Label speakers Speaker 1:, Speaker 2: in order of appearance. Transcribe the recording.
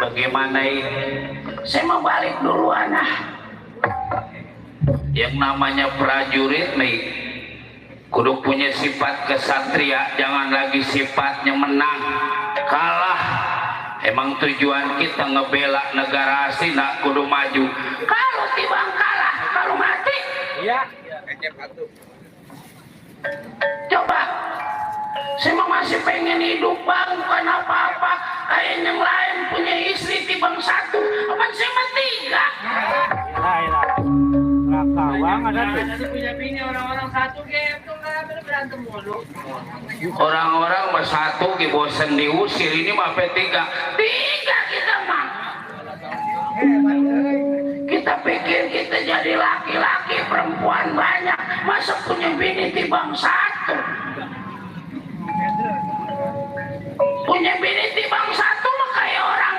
Speaker 1: bagaimana ini? Saya mau balik duluan ah. Yang namanya prajurit nih kudu punya sifat kesatria, jangan lagi sifatnya menang kalah. Emang tujuan kita ngebela negara asli, nak kudu maju. Kalau tibang kalah, kalau mati iya. Coba saya masih pengen hidup bang, bukan apa-apa kayak yang lain punya istri tibang satu, apa saya mati tiga.
Speaker 2: Kawang ada tuh.
Speaker 3: Punya bini orang-orang satu game tuh nggak berantem mulu.
Speaker 1: Orang-orang bersatu ke bosan diusir, ini mah tiga kita mah. Kita pikir kita jadi laki-laki, perempuan banyak, masa punya bini tibang satu. Punya bini tibang satu mah kayak orang